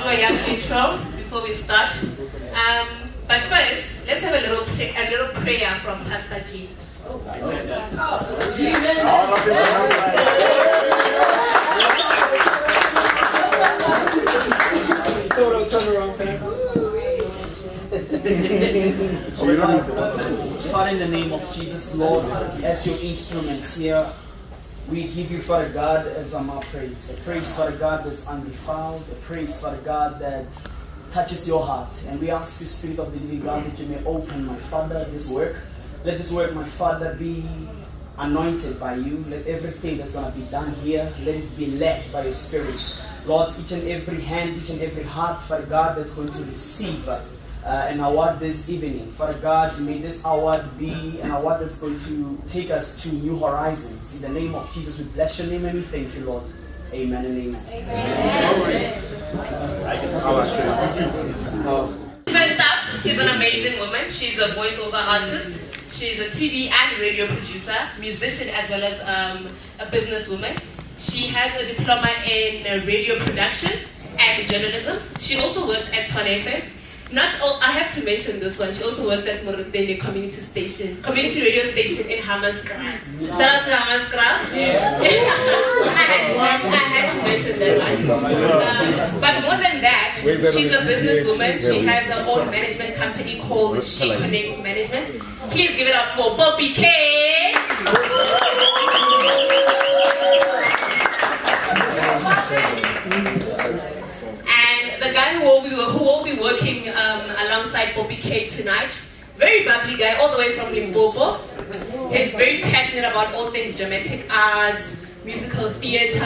a young intro before we start. But first, let's have a little prayer from Pastor G. Father, in the name of Jesus, Lord, as your instruments here, we give you, Father God, as our praise. A praise, Father God, that's undefiled. A praise, Father God, that touches your heart. And we ask you, Spirit of the living God, that you may open, my Father, this work. Let this work, my Father, be anointed by you. Let everything that's going to be done here, let it be led by your Spirit. Lord, each and every hand, each and every heart, Father God, that's going to receive an award this evening. Father God, may this award be an award that's going to take us to new horizons. In the name of Jesus, we bless your name and we thank you, Lord. Amen and amen. Amen. First up, she's an amazing woman. She's a voiceover artist. She's a TV and radio producer, musician, as well as a businesswoman. She has a diploma in radio production and journalism. She also worked at Tshwane FM. I have to mention this one. She also worked at Morotene community radio station in Hammanskraal. Shout out to Hammanskraal. I had to mention that one. But more than that, she's a businesswoman. She has her own management company called She Connects Management. Please give it up for Bobby K. The guy who will be working alongside Bobby K tonight, very bubbly guy, all the way from Limpopo. He's very passionate about all things dramatic arts, musical theatre,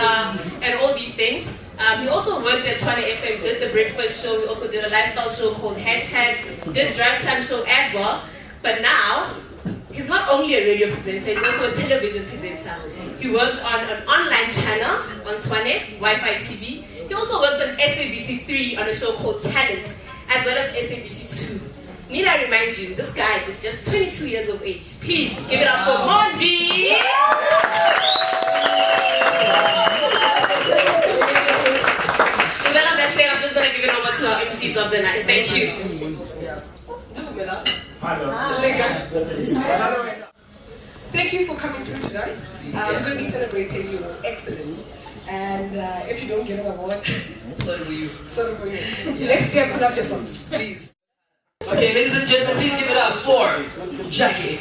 and all these things. He also worked at Tshwane FM, did the breakfast show. He also did a lifestyle show called Hashtag, did Drive Time show as well. But now, he's not only a radio presenter, he's also a television presenter. He worked on an online channel on Tshwane, Wi-Fi TV. He also worked on SABC 3 on a show called Talent, as well as SABC 2. Need I remind you, this guy is just 22 years of age. Please give it up for Mondi! With that said, I'm just going to give it over to our MCs of the night. Thank you. Thank you for coming through tonight. I'm going to be celebrating your excellence. And if you don't get an award, so do you. Yeah. Next year, put up your songs, please. Okay, ladies and gentlemen, please give it up for Jackie.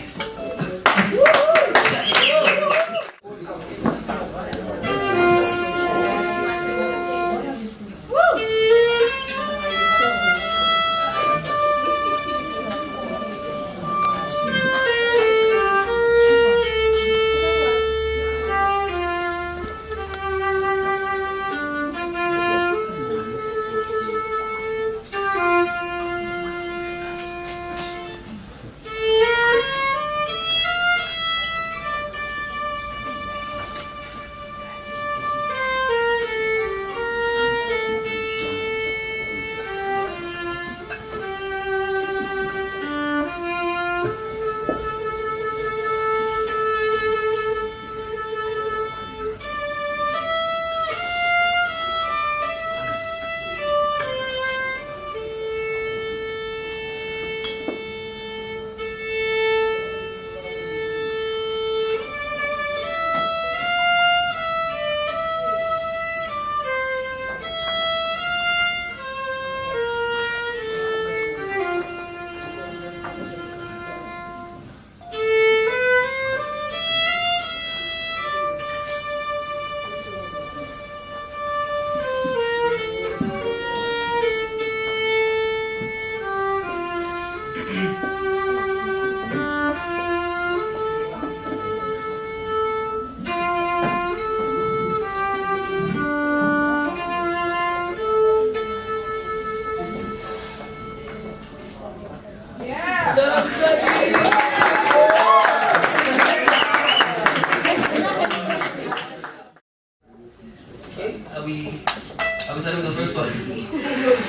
Are we starting with the first one? The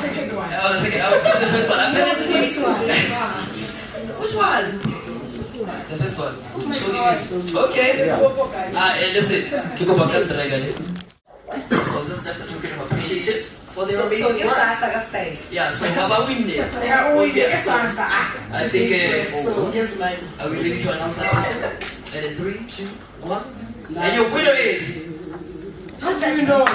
second one. Oh, the second. I was starting with the first one. I'm gonna This one. Which one? The first one. Show the images. Okay. Listen. Kiko Pascal Dragon. So this is just a token of appreciation for their So amazing yes, work. I stay. Yeah, so how about we name? Yes, I think, so yes, like. are we ready to announce that person? And in 3, 2, 1. And your winner is... How do you know?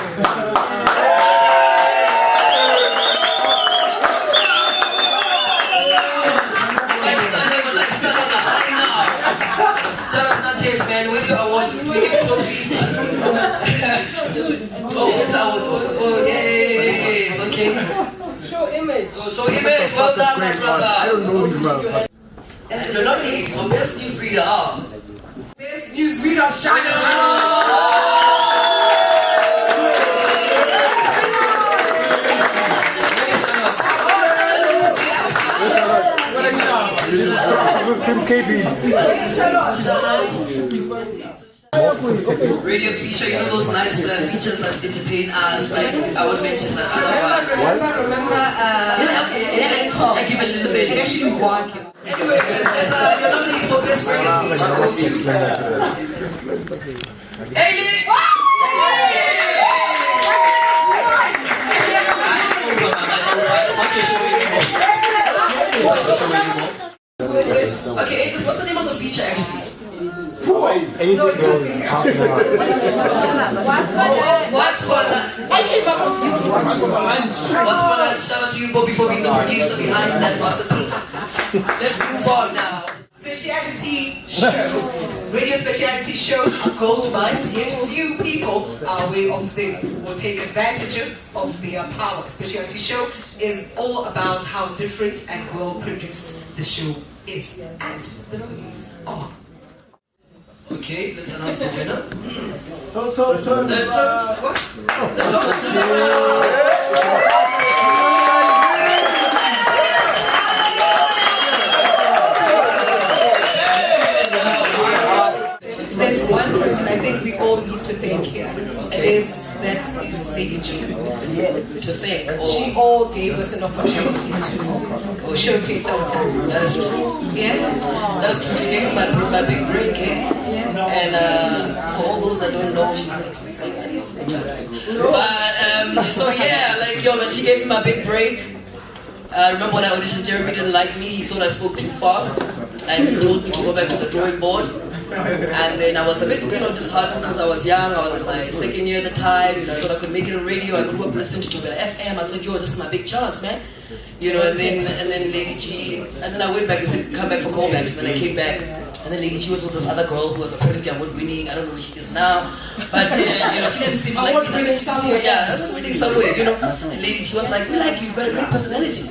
Shout out to Nantes, man. Where's your award? We give trophies. Oh, where's the award? Oh, yes. Okay. Show image. Oh, show image. Well done, my brother. I don't know these motherfuckers. And your nominees for Best Newsreader are... Best newsreader, Shana. Radio feature, you know those nice features that entertain us, like I would mention that other one. Remember, I give a little bit. it actually won. Anyway, guys, your nominees for best radio feature go to... Hey! Okay, Amos, what's the name of the feature actually? Anything goes half an hour. What's for lunch? What's for lunch? Shout out to you, Bobby, for being the producer behind that masterpiece. Let's move on now. Speciality show. Radio speciality shows are gold mines, yet few people are aware of them or take advantage of their power. Speciality show is all about how different and well produced the show is. And the nominees are... Okay, let's announce the winner. There's one person I think we all need to thank here. That is Lady G. To thank all. She all gave us an opportunity to showcase our talent. That is true. Yeah? That's true. She gave me my big break, eh? And for all those that don't know, she's actually like But so yeah, like yo man, she gave me my big break. I remember when I auditioned, Jeremy didn't like me. He thought I spoke too fast, and he told me to go back to the drawing board. And then I was a bit, disheartened because I was young. I was in my second year at the time. I thought I could make it on radio. I grew up listening to Jobela FM. I thought, yo, this is my big chance, man. And then Lady G, and then I went back. They said, come back for callbacks. And then I came back, and then Lady G was with this other girl who was apparently award-winning. I don't know where she is now, but she didn't seem to like me. Winning somewhere, And Lady G was like, we like you. You've got a great personality,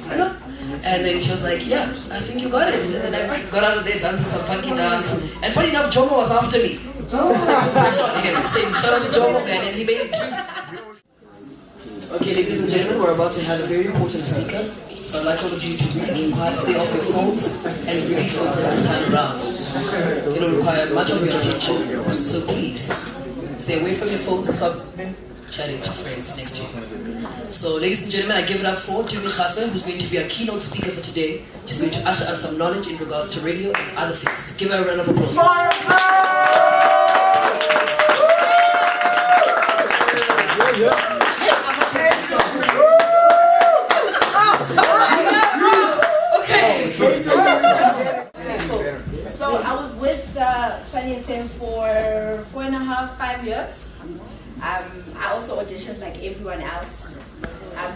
And then she was like, yeah, I think you got it. And then I got out of there dancing some funky dance. And funny enough, Jomo was after me. Shout out to Jomo, man, and he made it too. Okay, ladies and gentlemen, we're about to have a very important speaker. So I'd like all of you to really keep quiet, stay off your phones, and really focus this time around. It'll require much of your attention. So please, stay away from your phones and stop chatting to friends next to you. So, ladies and gentlemen, I give it up for Tshwane, who's going to be our keynote speaker for today. She's going to usher us some knowledge in regards to radio and other things. Give her a round of applause. Okay. So I was with Tshwane FM for 4.5 years. I also auditioned like everyone else.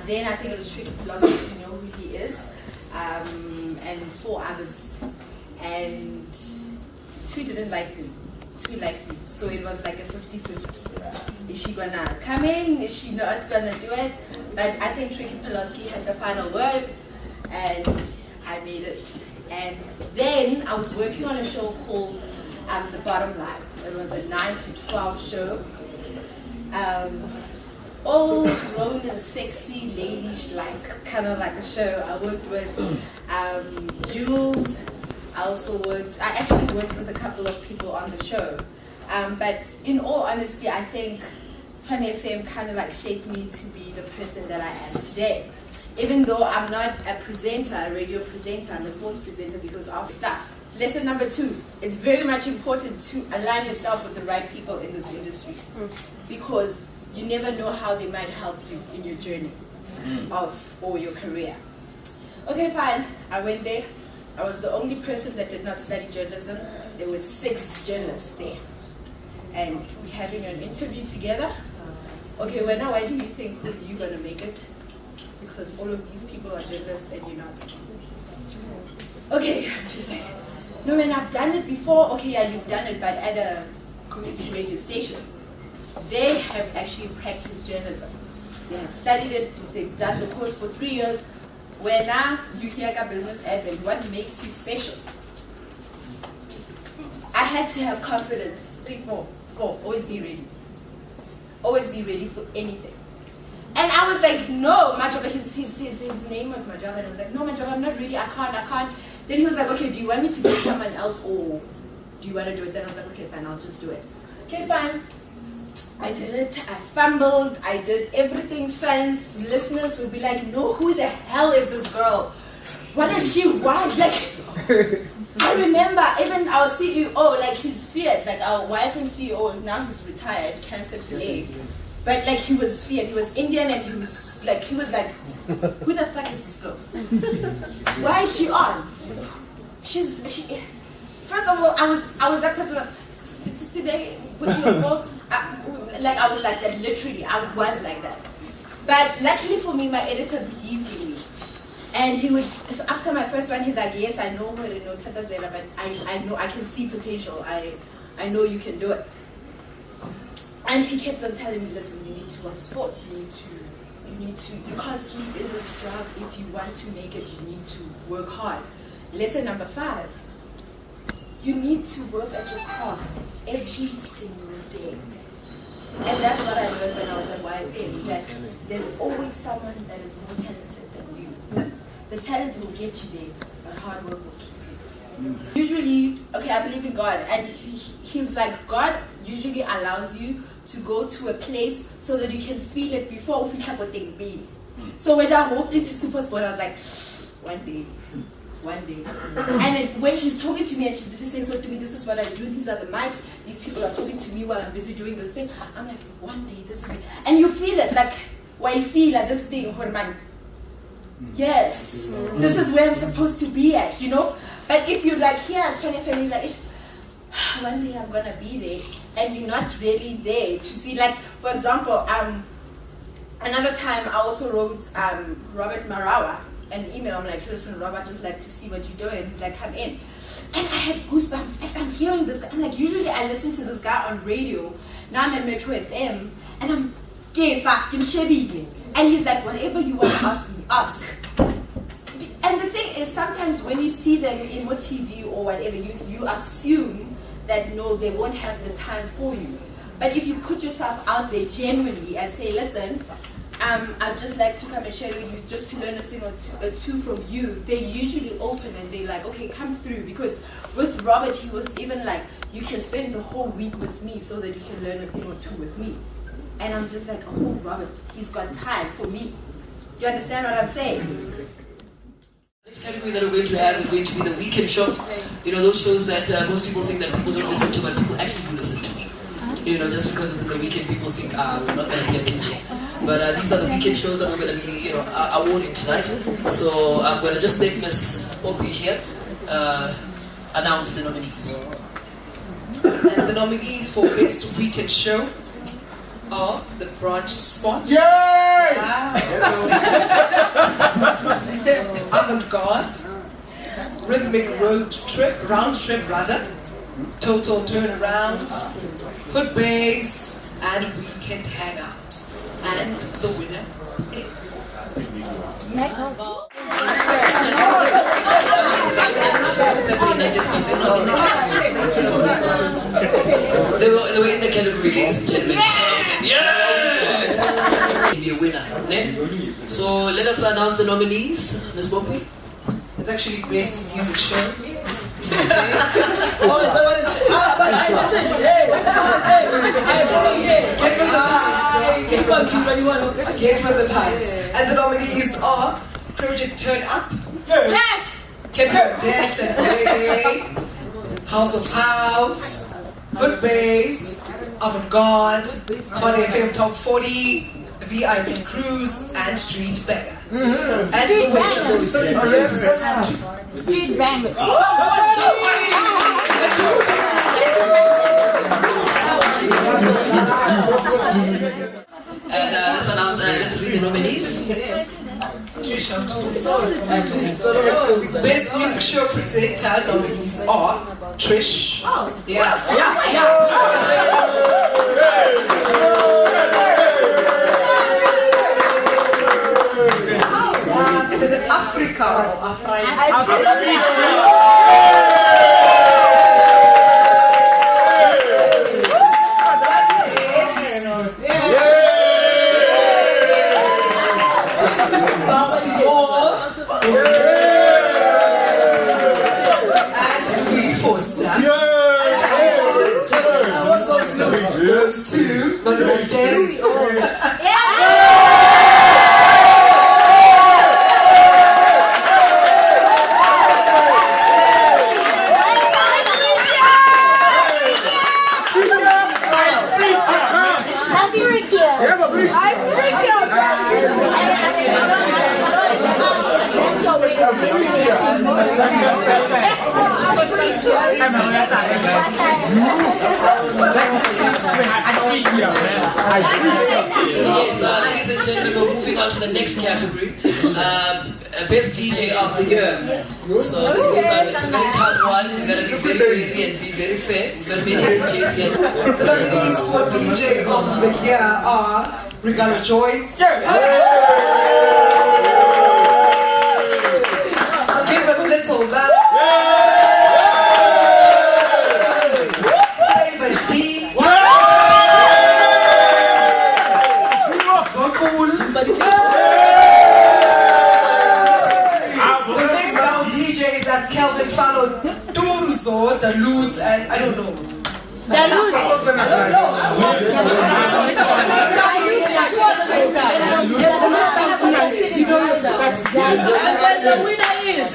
Then I think it was Tricky Philosophy, if you know who he is, and 4 others. And 2 didn't like me, 2 liked me. So it was like a 50-50. Is she gonna come in? Is she not gonna do it? But I think Tricky Philosophy had the final word, and I made it. And then I was working on a show called The Bottom Line. It was a 9 to 12 show. All grown and sexy, ladies, like kind of like a show. I worked with Jules. I actually worked with a couple of people on the show. But in all honesty, I think Tshwane FM kind of like shaped me to be the person that I am today. Even though I'm not a presenter, a radio presenter, I'm a sports presenter because of stuff. Lesson number 2, it's very much important to align yourself with the right people in this industry because you never know how they might help you in your journey. or your career. Okay, fine. I went there. I was the only person that did not study journalism. There were 6 journalists there. And we're having an interview together. Okay, well now why do you think you're going to make it? Because all of these people are journalists and you're not. Okay, I'm just like, no man, I've done it before. Okay, yeah, you've done it, but at a community radio station. They have actually practiced journalism. They have studied it, they've done the course for 3 years. Where now you hear a business admin, what makes you special? I had to have confidence. 4, always be ready. Always be ready for anything. And I was like, no, Majoba, his name was Majoba, and I was like, no, Majoba, I'm not ready, I can't. Then he was like, okay, do you want me to do someone else, or do you want to do it? Then I was like, okay, fine, I'll just do it. Okay, fine. I did it, I fumbled, I did everything. Fans, listeners would be like, no, who the hell is this girl? What does she want? Like, I remember even our CEO, like he's feared, like our YFM CEO, now he's retired, Kenneth Play. But like he was feared, he was Indian and he was like, who the fuck is this girl? Why is she on? First of all, I was that person, today, with your vote, like I was like that, literally, I was like that. But luckily for me, my editor believed in me. And he would, after my first one, he's like, yes, I know her, but I know, I can see potential. I know you can do it. And he kept on telling me, listen, you need to watch sports, you can't sleep in this job. If you want to make it, you need to work hard. Lesson number 5, you need to work at your craft every single day. And that's what I learned when I was at YFM, that there's always someone that is more talented than you. The talent will get you there, but hard work will keep you. Usually, okay, I believe in God, and he was like, God usually allows you to go to a place so that you can feel it before you feel what they be. So when I walked into Super Sport, I was like, one day. And then when she's talking to me and she's busy saying, so to me, this is what I do, these are the mics, these people are talking to me while I'm busy doing this thing. I'm like, one day, this is it. And you feel it, like, why you feel like this thing, yes, this is where I'm supposed to be at, you know? But if you're like here at Tshwane family, like, one day I'm gonna be there, and you're not really there to see, like, for example, another time I also wrote Robert Marawa an email. I'm like, listen, Robert, just like to see what you're doing. He's like, come in. And I had goosebumps as I'm hearing this. I'm like, usually I listen to this guy on radio. Now I'm at Metro FM, and I'm and he's like, whatever you want to ask me, ask. And the thing is, sometimes when you see them in what TV or whatever, you assume that no, they won't have the time for you. But if you put yourself out there genuinely and say, listen, I'd just like to come and share with you just to learn a thing or two from you, they usually open and they're like, okay, come through. Because with Robert, he was even like, you can spend the whole week with me so that you can learn a thing or two with me. And I'm just like, oh, Robert, he's got time for me. You understand what I'm saying? Next category that we're going to have is going to be the weekend show. You know, those shows that most people think that people don't listen to, but people actually do listen to. You know, just because it's in the weekend, people think, we're not going to pay attention. But these are the weekend shows that we're going to be, awarding tonight. So I'm going to just let Miss Opie here announce the nominees. And the nominees for Best Weekend Show are The Brunch Spot. Yay! Avant-Garde. Rhythmic Round Trip, Total Turnaround. Hood Bass. And Weekend Hangout. And the winner is... They were in the category, ladies and gentlemen. Yes! Be a winner. So let us announce the nominees, Miss Poppy. It's actually Best Music Show. Get with the times. And the nominees are Project Turn Up. Yes! Can Dance and Reggae. House of House. Good Bass. Avant-Garde. Tshwane FM Top 40. VIP Cruise, and Street Beggar. And Street the way it goes. Street bangers. And let's read the nominees. Best Music Show Presenter nominees are Trish. Is it Africa or goes to Ladies and gentlemen, we're moving on to the next category. Best DJ of the year. So this is a very tough one. You gotta be very wary and be very fair. There are many DJs here. The nominees for DJ of the year are Regala Joy. Give a little love. Doomso, Daludes, and I don't know. Daludes. And the winner is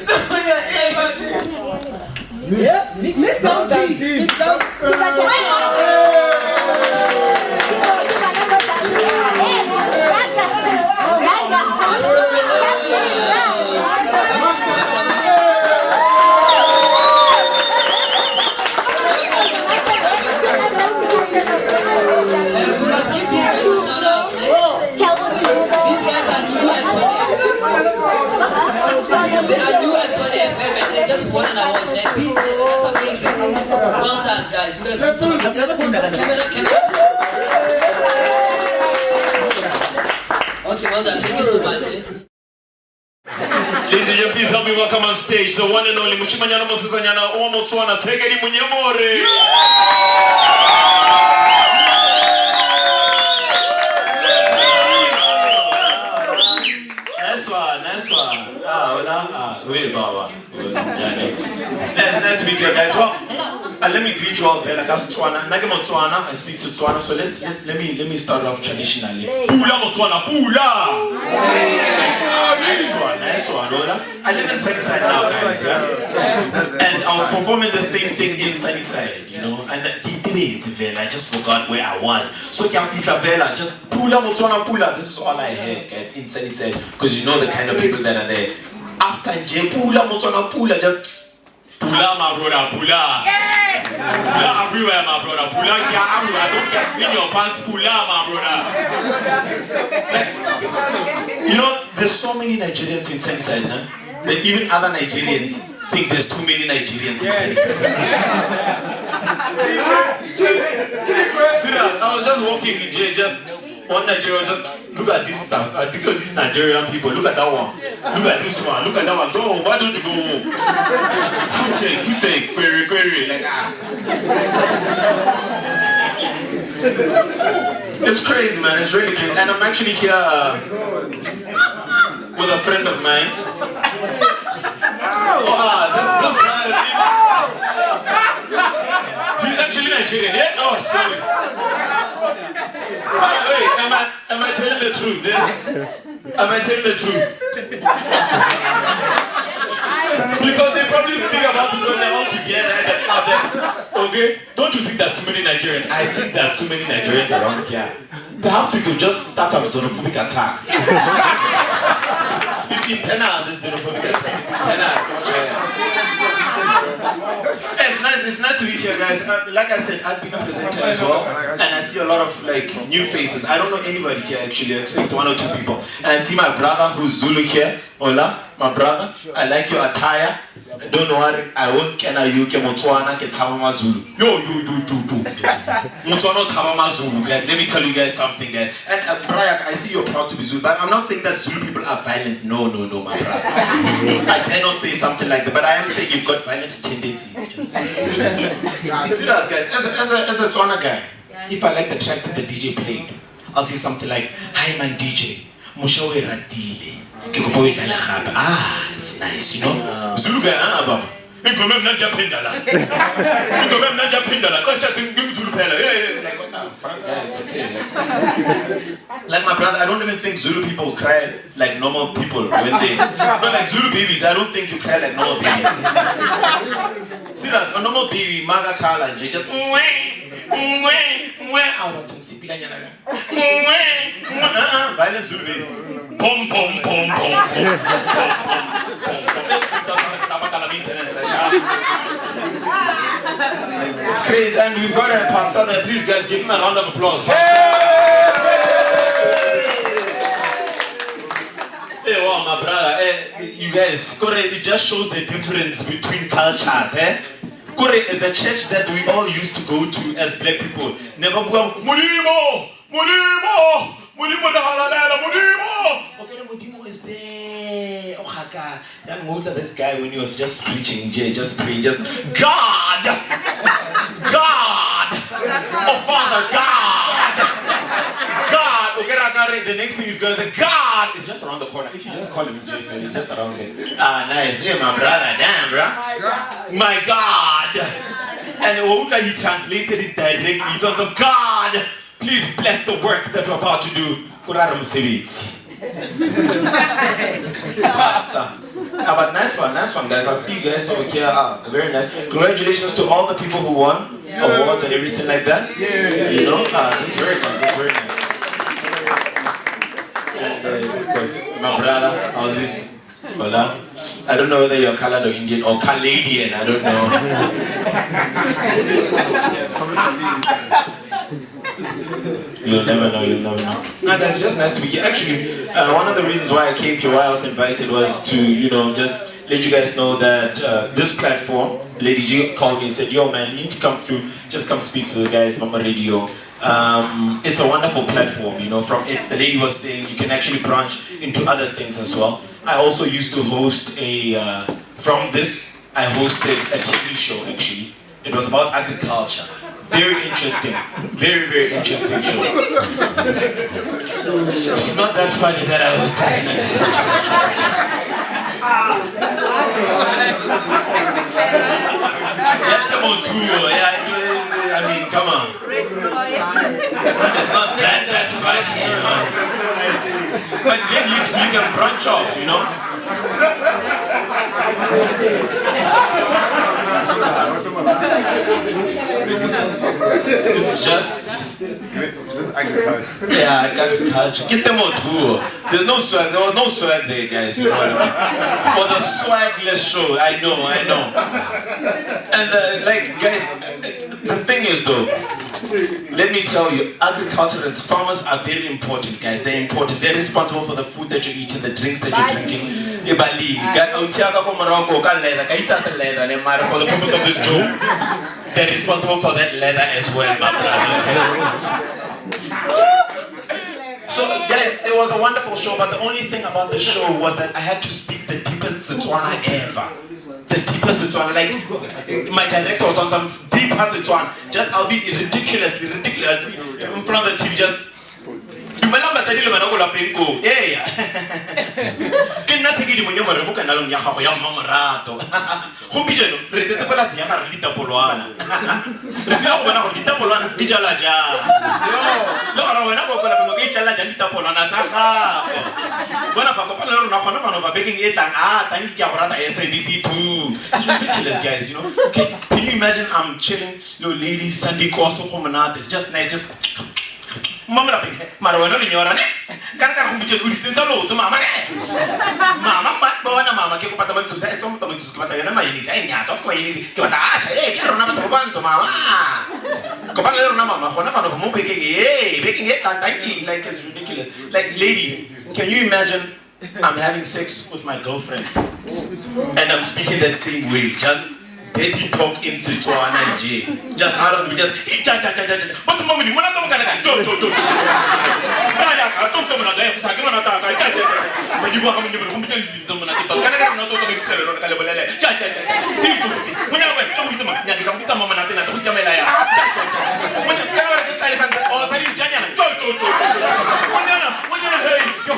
Mix Down Team. They are new at Tshwane FM and they just won an award. That's amazing. Well done, guys. You guys okay, well done. Thank you so much. Ladies and gentlemen, please help me welcome on stage the one and only Mushimanyana Mosesanyana Omo Tshwane. Take it in Munyamore. Nice one. Wait, Baba. Nice to meet you guys. Well, let me greet you all there. Like that's Tshwane. I speak to Tshwane. So let me start off traditionally. Pula Tshwane, pula. Nice one. I live in Sunnyside now, guys. Yeah. And I was performing the same thing in Sunnyside, you know. And I just forgot where I was. So just pula Tshwane, pula. This is all I heard, guys, in Sunnyside, because you know the kind of people that are there. After pula Tshwane, pula, just pula, my brother, pula. Pula everywhere, my brother. Pula here everywhere. I don't care. In your pants, pula, my brother. Like, you know, there's so many Nigerians in Sunnyside, huh? That even other Nigerians think there's too many Nigerians in Sunnyside. Serious, I was just walking in jail, just one Nigerian, just look at this stuff. I think of these Nigerian people. Look at that one. Look at this one. Look at that one. Go. Why don't you go home? Food take. Query. Like It's crazy, man. It's really crazy. And I'm actually here with a friend of mine. This he's actually Nigerian. Yeah? Oh, sorry. Wait, am I telling the truth? Am I telling the truth? Because they probably speak about it when they're all together at the club. Oh, okay? Don't you think there's too many Nigerians? I think there's too many Nigerians around here. Perhaps we could just start a xenophobic attack. It's internal, this xenophobic attack. It's internal. It's nice to be here, guys. Like I said, I've been a presenter as well, and I see a lot of like new faces. I don't know anybody here actually, except one or two people. And I see my brother who's Zulu here. Hola, my brother. I like your attire. Don't worry, I won't kenna you. Ke Motswana ke Tshwane Zulu. Yo, Motswana Tshwane Zulu, guys. Let me tell you guys something, guys. And Brian, I see you're proud to be Zulu, but I'm not saying that Zulu people are violent. No, my brother. I cannot say something like that, but I am saying you've got violent tendencies. Just serious, guys. As a Tswana guy, if I like the track that the DJ played, I'll say something like, "Hi man DJ, musha we ratile. Ah, it's nice, you know." Zulu guy, Baba. Like, what now? Like my brother, I don't even think Zulu people cry like normal people when they. No, like Zulu babies, I don't think you cry like normal babies. Serious, a normal baby, Maga Kala, just. Violent Zulu baby. Pom pom pom pom. It's crazy, and we've got a pastor there. Please, guys, give him a round of applause. Hey, wow, my brother. You guys, it just shows the difference between cultures, eh? The church that we all used to go to as black people never go Mudimo, okay, Mudimo is there. Ohaka, that moved this guy when he was just preaching, just praying, just God, oh Father God. Okay, the next thing he's gonna say, God is just around the corner. If you just call him J, he's just around there. Ah, nice. Hey, my brother, damn, bro. My God. And he translated it directly. Sons of God, please bless the work that we're about to do. Pastor. But nice one, guys. I'll see you guys over here. Very nice. Congratulations to all the people who won awards and everything like that. Yeah. You know, that's very nice. That's very nice. And my brother, how's it? Hola. I don't know whether you're colored or Indian or Canadian. I don't know. You'll never know. No, guys, it's just nice to be here. Actually, one of the reasons why I came here, why I was invited, was to, just let you guys know that this platform, Lady G called me and said, "Yo, man, you need to come through. Just come speak to the guys, Mama Radio." It's a wonderful platform, from it, the lady was saying you can actually branch into other things as well. I also used to host from this, I hosted a TV show actually. It was about agriculture. Very interesting, very, very interesting show. It's not that funny that I hosted an agriculture show. I mean, come on. It's not that funny, But then you can branch off, It's just agriculture. Yeah, agriculture. Get them on tour. There was no swag there, guys. You know what I mean? It was a swagless show. I know. And guys, the thing is though, let me tell you, agriculturists, farmers are very important, guys. They're important. They're responsible for the food that you eat and the drinks that you're drinking. For the purpose of this joke, they're responsible for that leather as well, my brother. So, guys, it was a wonderful show, but the only thing about the show was that I had to speak the deepest Setswana ever. The deepest Setswana, my director was on some deep Setswana. I'll be ridiculous in front of the TV, just. di mo nyemo re mo kana long ya gago ya mmamorato go bijeno re tetse pela se ya ga re ditapolwana re tsena go bona gore ditapolwana di jala jang le gore wena go kola mo ke jala jang ditapolwana tsa gago bona fa kopana le rona gona fa no fa baking e tlang thank you ke go rata SABC 2. It's ridiculous, guys, you know. Okay, can you imagine I'm chilling, ladies, Sunday koso go monate. It's just nice, just mama la peke mara wena le nyora ne kana ka go mbitse o ditsenza lo to mama mama bona mama ke go pata motho se etso motho ke batla yona mayinisi a nyatsa go mayinisi ke batla ke rona batho ba ntso mama go ba le rona mama gona fa no mo baking baking thank like it's ridiculous. Like, ladies, can you imagine I'm having sex with my girlfriend and I'm speaking that same way, just dirty talk in Tshwane and J. Just out of me, just cha. But the moment you want to come and go, I don't come and I say, I'm not talking. But you want to come to someone at the top. Can I not also tell you on the Calabella? Cha. When I went, come with them, you come with some woman at the Tusamelaya. When you come to style and all Sari Janya, cho. When you say, you're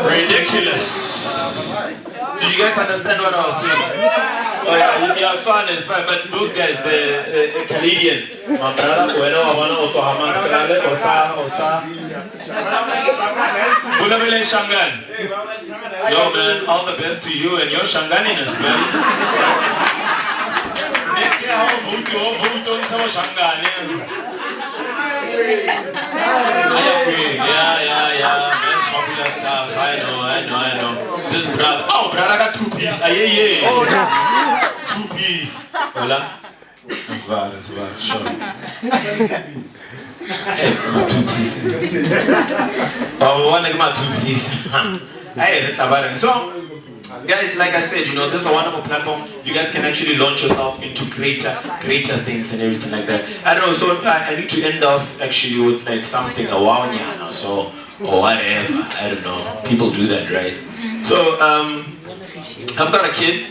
ridiculous. Do you guys understand what I was saying? Oh yeah, Tshwane is fine, but those guys, the Canadians, my brother, when I want to Hamas, Osa, Bulabele Shangan. Yo man, all the best to you and your Shanganiness, man. Next year, I will vote on some Shangan. I agree. Yeah. That's popular stuff. I know. This brother. Oh, brother got 2 piece. Yeah. 2 piece. Hola. That's bad. Sure. Hey, 2 piece. Oh, one of my 2 piece. Hey, so. Guys, like I said, you know, this is a wonderful platform. You guys can actually launch yourself into greater things and everything like that. I don't know, so I need to end off actually with like something, a wawnyana, so, or whatever, I don't know. People do that, right? So, I've got a kid.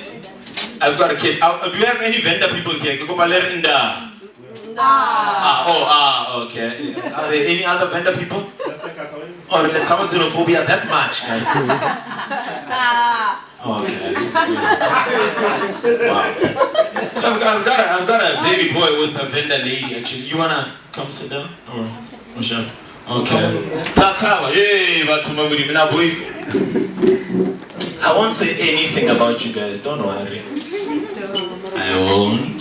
Do you have any vendor people here? Okay. Are there any other vendor people? Or let's have xenophobia that much, guys. Okay. Wow. So I've got a baby boy with a vendor lady actually. You wanna come sit down? Or sure. Okay. That's how. Hey, but I won't say anything about you guys, don't worry. I won't.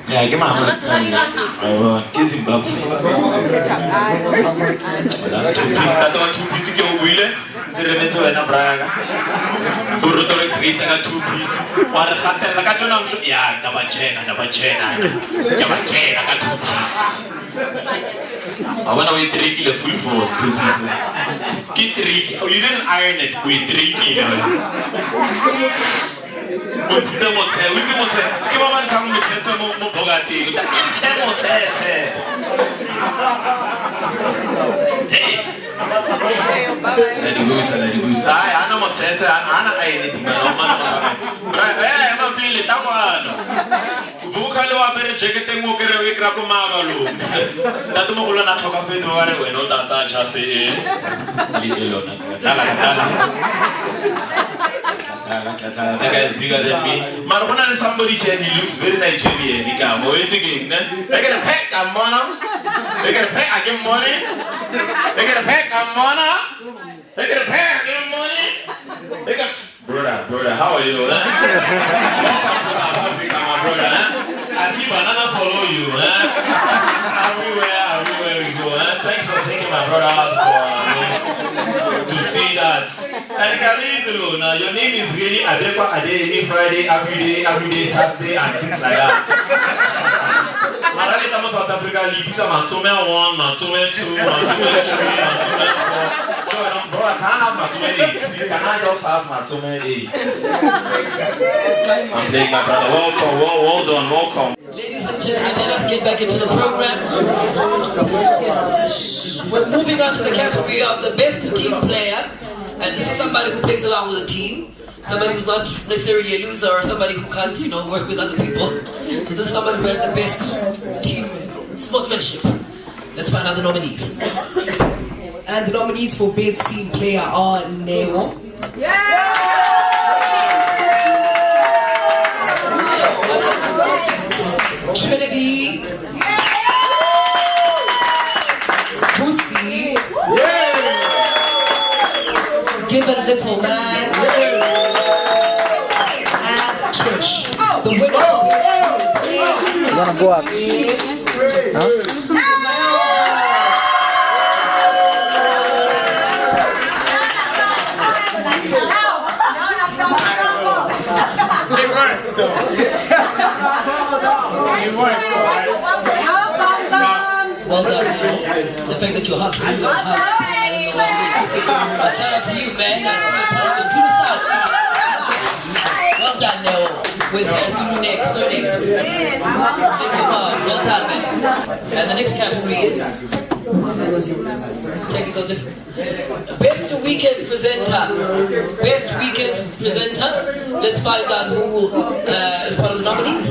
Yeah, give my hands. I want. Kiss him, Bob. That one 2 piece you will. Zeremezo and a braga. Urutore Greece and a 2 piece. What a hotel like a Jonam. Yeah, Nabachena. I got 2 piece. I want to wait 3 kilo full force 2 pieces. Get 3. Oh, you didn't iron it with 3 kilo. That guy is bigger than me. Marona is somebody here, he looks very Nigerian. He got more again. They get a pack, I'm money. They get a pack, I get money. They get a pack, I'm money. They get a pack, I get money. They got brother, how are you? South Africa, my brother. I see banana follow you. Everywhere we go. Thanks for taking my brother out for to see that. And Kalizu, now your name is really Adekwa Ade, Friday, every day, Thursday, and things like that. Marali Tamo South Africa, Libita Mantome 1, Mantome 2, Mantome 3, Mantome 4. So, bro, I can't have Mantome 8. Please, can I just have Mantome 8? I'm playing my brother. Welcome. Ladies and gentlemen, let us get back into the program. We're moving on to the category of the best team player. And this is somebody who plays along with a team. somebody who's not necessarily a loser or somebody who can't, work with other people. So this is somebody who has the best team sportsmanship. Let's find out the nominees. And the nominees for best team player are Neo. Trinity. Pussy. Give it a little man. And Trish. The winner. You wanna go up? It works though. It works though, right? Well done, Neo. The fact that you have to do that. Shout out to you, man. I see you well done, Neo. With Zulu next, surname. Thank you, Bob. Well done, man. And the next category is technical difference. Best weekend presenter. Best weekend presenter. Let's find out who is one of the nominees.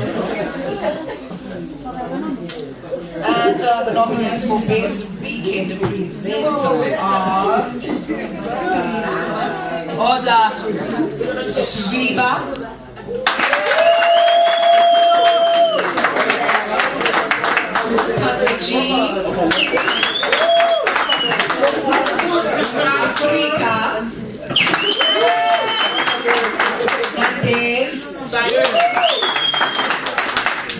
And the nominees for best weekend presenter are Order Viva, Pastor G, Africa, Nantes,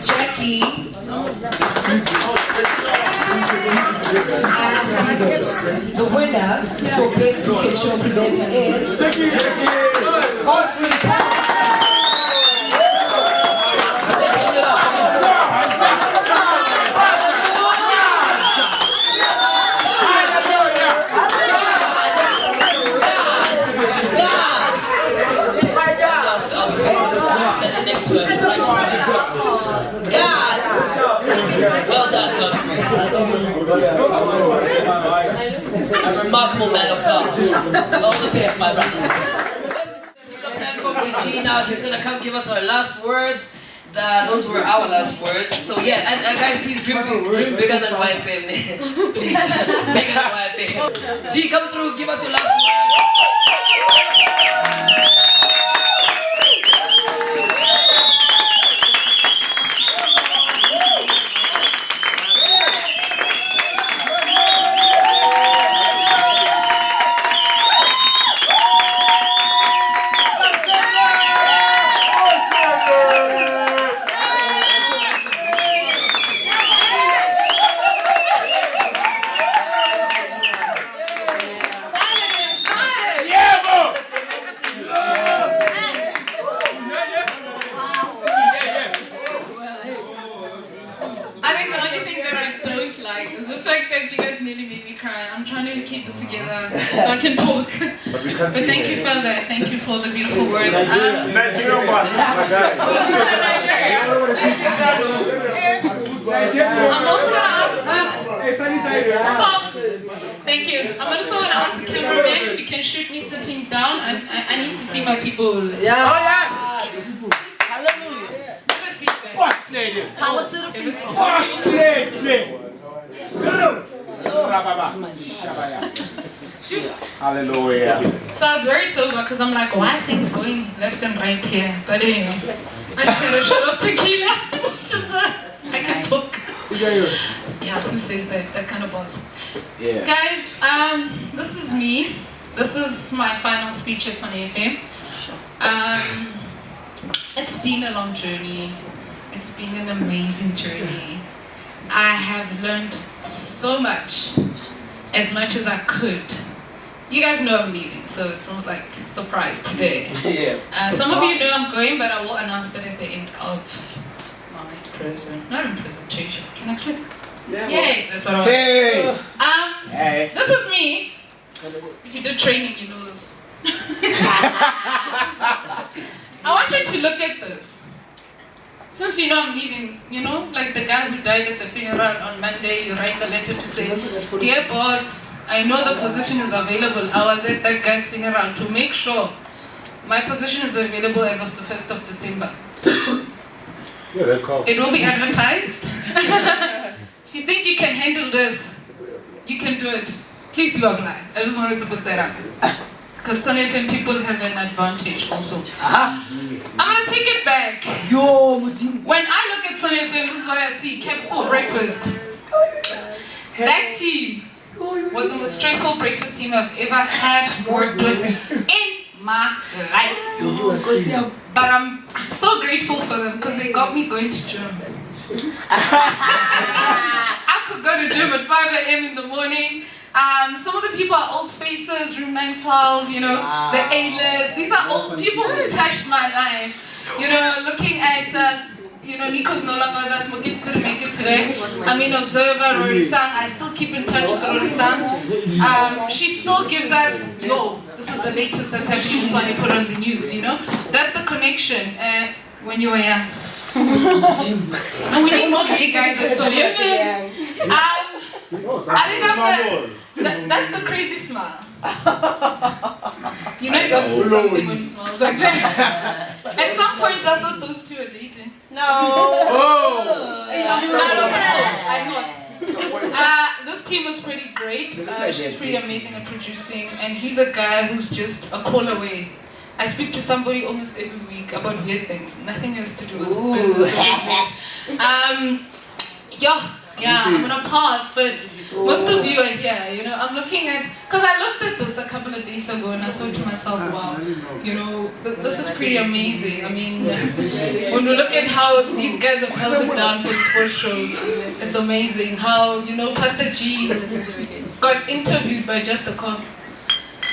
Jackie, and the winner for best weekend show presenter is Godfrey. Well done, Godfrey. A remarkable man of God. All the best, my brother. Take the platform to G now. She's gonna come give us her last words. Those were our last words. So yeah, and guys, please dream bigger than YFM. Please, bigger than YFM. G, come through. Give us your last words. So I can talk. But thank you for that. Thank you for the beautiful words. I'm also going to ask. Thank you. I'm also going to ask the cameraman if you can shoot me sitting down. I need to see my people. Yeah. Oh yes. Hallelujah. Boss lady. Power to the people. Boss lady. Hallelujah. So I was very sober because I'm like, why are things going left and right here? But anyway, I just had a shot of tequila. I can talk. Yeah, who says that? That kind of boss. Yeah. Guys, this is me. This is my final speech at Tshwane FM. It's been a long journey. It's been an amazing journey. I have learned so much as I could. You guys know I'm leaving, so it's not like a surprise today. Yeah. Some of you know I'm going, but I will announce that at the end of my presentation. Can I click? Yeah. Yay! That's what I want. Hey. Hey. This is me. If you did training, you know this. I want you to look at this. Since you know I'm leaving, like the guy who died at the funeral on Monday, you write the letter to say, "Dear boss, I know the position is available." I was at that guy's funeral to make sure My position is available as of the 1st of December. Yeah, they're called. It will be advertised. If you think you can handle this, you can do it. Please do apply. I just wanted to put that up. Because Tshwane FM people have an advantage also. I'm gonna take it back. When I look at Tshwane FM, this is what I see: Capital Breakfast. That team was the most stressful breakfast team I've ever had worked with in my life. But I'm so grateful for them because they got me going to gym. I could go to gym at 5 a.m. in the morning. Some of the people are old faces, room 912, you know, the A-list. These are old people who touched my life. You know, looking at, you know, Nico's no longer with us, Mokit couldn't make it today. I mean, Observer, Rory-san, I still keep in touch with Rory-san. She still gives us, yo, this is the latest that's happening when I put on the news, you know. That's the connection when you were young. And we need more gay guys at Tshwane FM. I think that's the crazy smile. You know he's up to something when he smiles like that. At some point I thought those two were dating. No. I'm not. This team was pretty great. She's pretty amazing at producing, and he's a guy who's just a call away. I speak to somebody almost every week about weird things. Nothing else to do with business. Yeah, I'm gonna pause, but most of you are here, you know. I'm looking at, because I looked at this a couple of days ago and I thought to myself, wow, you know, this is pretty amazing. I mean, when we look at how these guys have held it down for sports shows, it's amazing how, you know, Pastor G got interviewed by Just a Cop.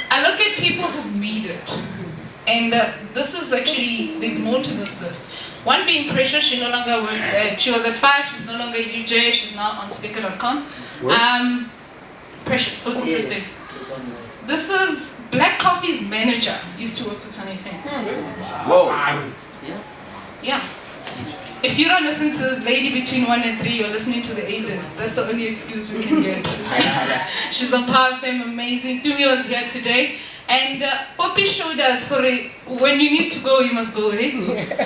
I look at people who've made it, and this is actually, there's more to this list. One being Precious, she no longer works at, she was at 5, she's no longer at UJ, she's now on Sticker.com. Precious, full space. This is Black Coffee's manager, used to work with Tshwane FM. Whoa. Yeah. If you don't listen to this lady between 1 and 3, you're listening to the A-list. That's the only excuse we can get. She's on Power FM, amazing. Tumi was here today. And Poppy showed us for when you need to go, you must go, eh?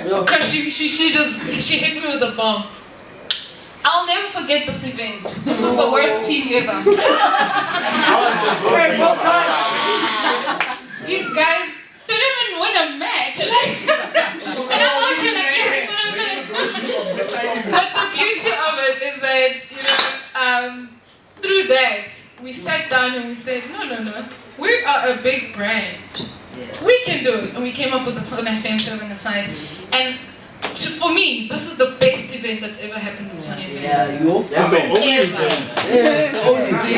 Because she hit me with a bomb. I'll never forget this event. This was the worst team ever. These guys didn't even win a match. Like, and I'm watching like, yeah, but the beauty of it is that, you know, through that, we sat down and we said, no. We are a big brand. We can do it. And we came up with the Tshwane FM serving aside. And for me, this is the best event that's ever happened in Tshwane FM. Yeah, you? That's the only event. That's the only thing.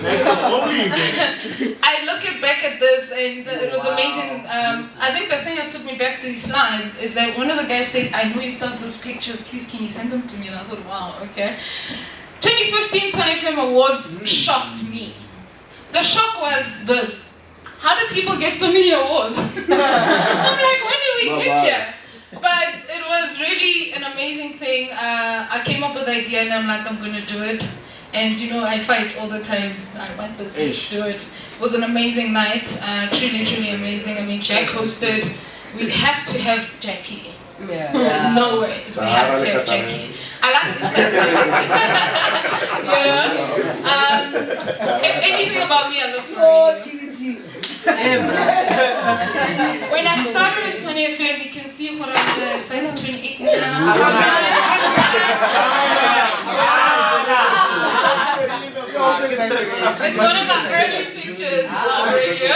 That's the only event. I look back at this and it was amazing. I think the thing that took me back to these slides is that one of the guys said, I know you still have those pictures, please can you send them to me? And I thought, wow, okay. 2015 Tshwane FM Awards shocked me. The shock was this. How do people get so many awards? I'm like, when did we get here? But it was really an amazing thing. I came up with the idea and I'm like, I'm going to do it. And you know, I fight all the time. I want this to do it. It was an amazing night. Truly, truly amazing. I mean, Jack hosted. We have to have Jackie. Yeah. There's no way. We have to have Jackie. I like this. If anything about me, I look for radio. When I started at Tshwane FM, you can see what I'm the size 28 now. It's one of my early pictures on radio.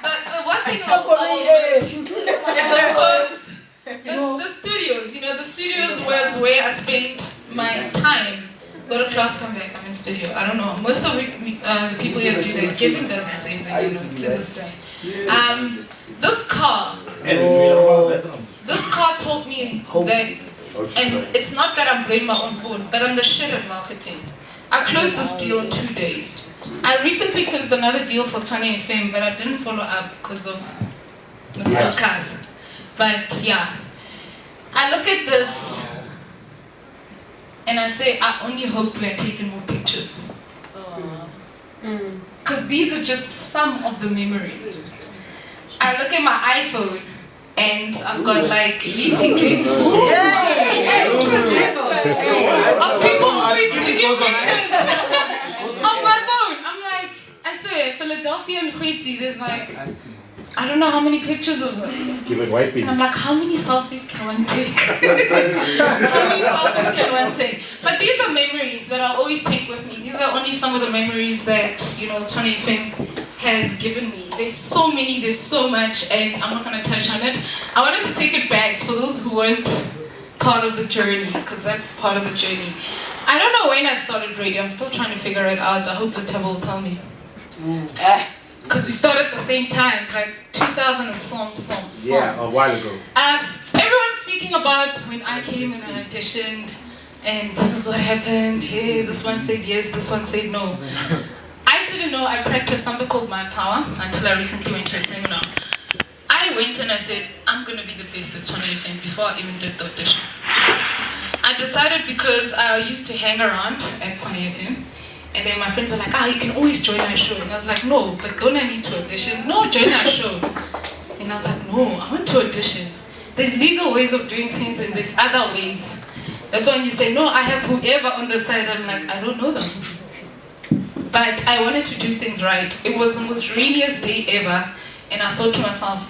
But the one thing about all this is, of course, the studios. You know, the studios was where I spent my time. Go to class, come back, I'm in studio. I don't know. Most of the people here do that. Kevin does the same thing to this day. This car taught me that, and it's not that I'm blaming my own phone, but I'm the shit at marketing. I closed this deal in 2 days. I recently closed another deal for Tshwane FM, but I didn't follow up because of Ms. Podcast. But yeah, I look at this and I say, I only hope we are taking more pictures. Because these are just some of the memories. I look at my iPhone and I've got like e-tickets of people always taking pictures on my phone. I'm like, I swear, Philadelphia and Khwiti, there's like, I don't know how many pictures of us. Give it white And I'm like, how many selfies can one take? How many selfies can one take? But these are memories that I'll always take with me. These are only some of the memories that, Tshwane FM has given me. There's so many, there's so much, and I'm not going to touch on it. I wanted to take it back for those who weren't part of the journey, because that's part of the journey. I don't know when I started radio. I'm still trying to figure it out. I hope the table will tell me. Because we started at the same time, like 2000 and some. Yeah, a while ago. As everyone's speaking about when I came and I auditioned, and this is what happened, hey, this one said yes, this one said no. I didn't know I practiced something called My Power until I recently went to a seminar. I went and I said, I'm going to be the best at Tshwane FM before I even did the audition. I decided because I used to hang around at Tshwane FM, and then my friends were like, you can always join our show. And I was like, no, but don't I need to audition? No, join our show. And I was like, no, I want to audition. There's legal ways of doing things and there's other ways. That's when you say, no, I have whoever on the side. I'm like, I don't know them. But I wanted to do things right. It was the most rainiest day ever. And I thought to myself,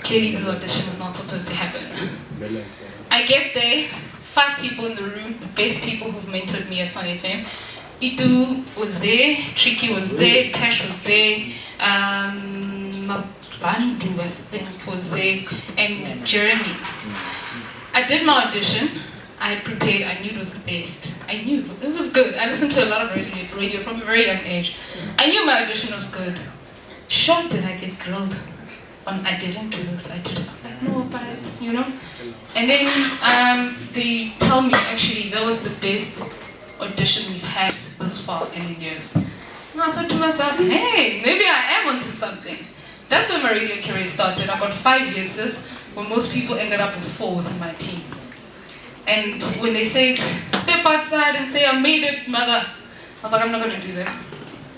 clearly this audition is not supposed to happen. I get there, 5 people in the room, the best people who've mentored me at Tshwane FM. Itu was there, Tricky was there, Cash was there, Mabandu I think was there, and Jeremy. I did my audition. I had prepared. I knew it was the best. I knew it was good. I listened to a lot of radio from a very young age. I knew my audition was good. Shocked that I get grilled on I didn't do this, I did it. I'm like, no, but And then they tell me actually that was the best audition we've had this far in the years. And I thought to myself, hey, maybe I am onto something. That's when my radio career started. I got 5 yeses, when most people ended up with 4 within my team. And when they say, step outside and say, I made it, mother, I was like, I'm not going to do that.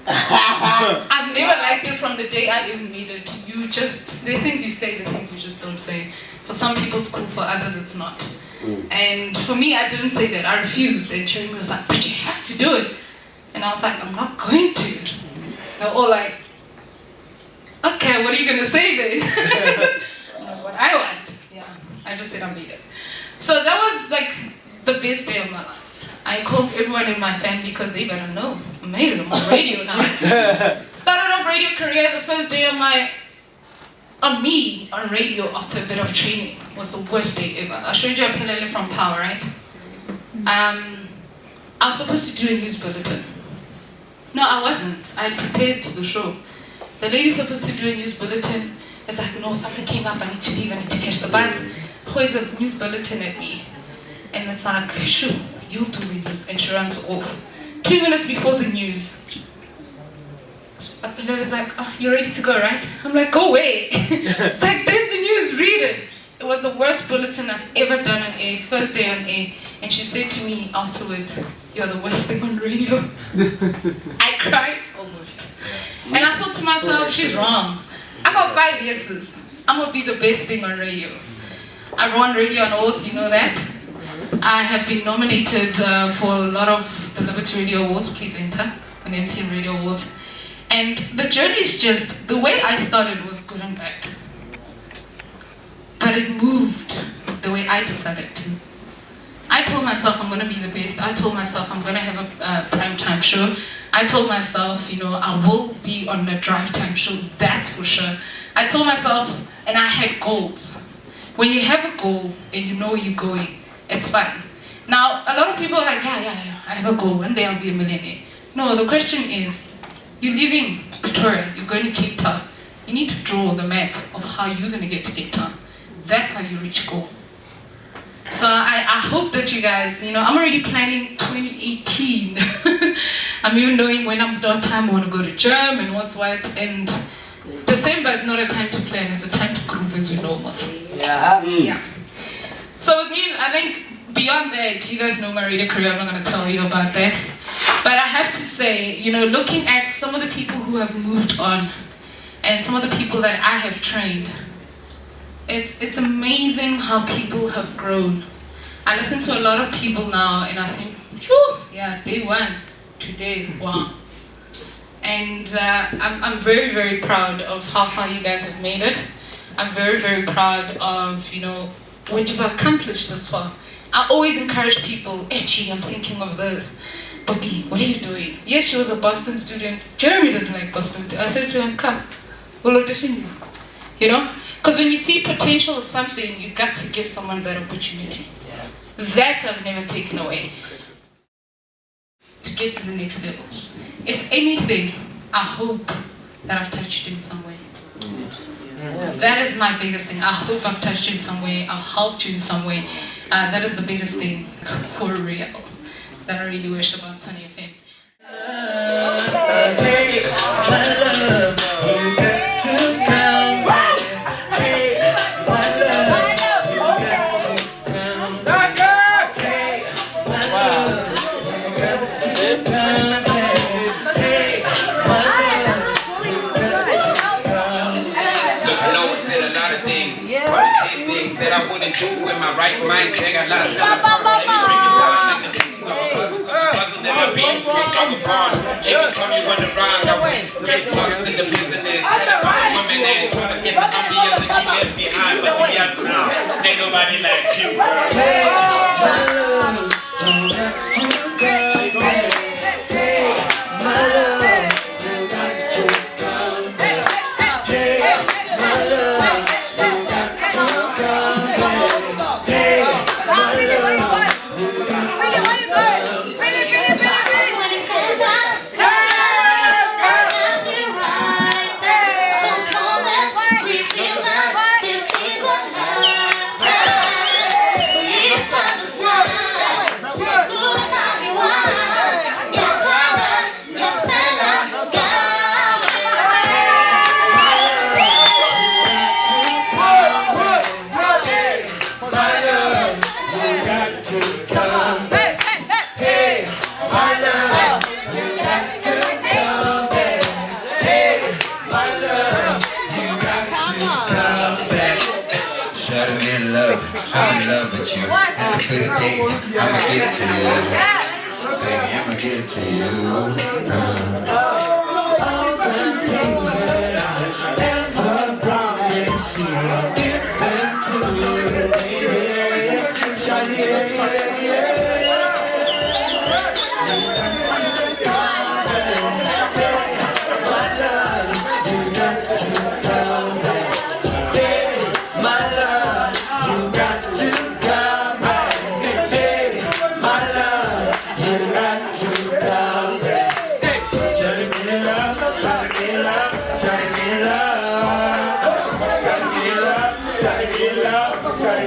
I've never liked it from the day I even made it. The things you say, the things you just don't say. For some people it's cool, for others it's not. And for me, I didn't say that. I refused. And Jeremy was like, but you have to do it. And I was like, I'm not going to. They're all like, okay, what are you going to say then? I'm like, what I want. Yeah, I just said I made it. So that was like the best day of my life. I called everyone in my family because they better know. I made it. I'm on radio now. Started off radio career the first day of on radio after a bit of training. Was the worst day ever. I showed you a pelele from Power, right? I was supposed to do a news bulletin. No, I wasn't. I had prepared to the show. The lady's supposed to do a news bulletin. It's like, no, something came up. I need to leave. I need to catch the bus. Where's the news bulletin at me? And it's like, shoo, you'll do the news. And she runs off. 2 minutes before the news, Pelele's like, you're ready to go, right? I'm like, go away. It's like, there's the news, read it. It was the worst bulletin I've ever done on air, first day on air. And she said to me afterwards, you're the worst thing on radio. I cried almost. And I thought to myself, she's wrong. I got 5 yeses. I'm going to be the best thing on radio. I won radio awards, you know that. I have been nominated for a lot of the Liberty Radio Awards, please enter, and MTN Radio Awards. And the journey is just, the way I started was good and bad. But it moved the way I decided to. I told myself I'm going to be the best. I told myself I'm going to have a primetime show. I told myself, I will be on a drive time show, that's for sure. I told myself, and I had goals. When you have a goal and you know where you're going, it's fine. Now, a lot of people are like, yeah, I have a goal, one day I'll be a millionaire. No, the question is, you're leaving Pretoria, you're going to Cape Town. You need to draw the map of how you're going to get to Cape Town. That's how you reach a goal. So I hope that you guys, I'm already planning 2018. I'm even knowing when I'm done time, I want to go to Germ and what's what. And December is not a time to plan, it's a time to groove, as you know, Mostly. Yeah. So with me, I think beyond that, you guys know my radio career, I'm not going to tell you about that. But I have to say, looking at some of the people who have moved on, and some of the people that I have trained. It's amazing how people have grown. I listen to a lot of people now and I think, phew, yeah, day one, today, wow. And I'm very, very proud of how far you guys have made it. I'm very, very proud of, when you've accomplished this far. I always encourage people, gee, I'm thinking of this. Bobby, what are you doing? Yes, she was a Boston student. Jeremy doesn't like Boston. I said to him, come, we'll audition you. Because when you see potential of something, you got to give someone that opportunity. That I've never taken away. To get to the next level. If anything, I hope that I've touched you in some way. That is my biggest thing. I hope I've touched you in some way. I've helped you in some way. That is the biggest thing for real that I really wish about Tshwane FM. That I wouldn't do in my right mind. They got a lot of stuff. Let me break it down like the pieces of a puzzle. Cause the puzzle never been strung upon. Every time you run around, I would get lost in the business. Head up on the woman and try to get the ideas that you left behind. But to be honest now, ain't nobody like you. I'm in love with you. And for the days, I'ma get to you. Baby, I'ma get to you. All the things that I ever promised you, I'll give them to you, baby. Tshwane, Tshwane,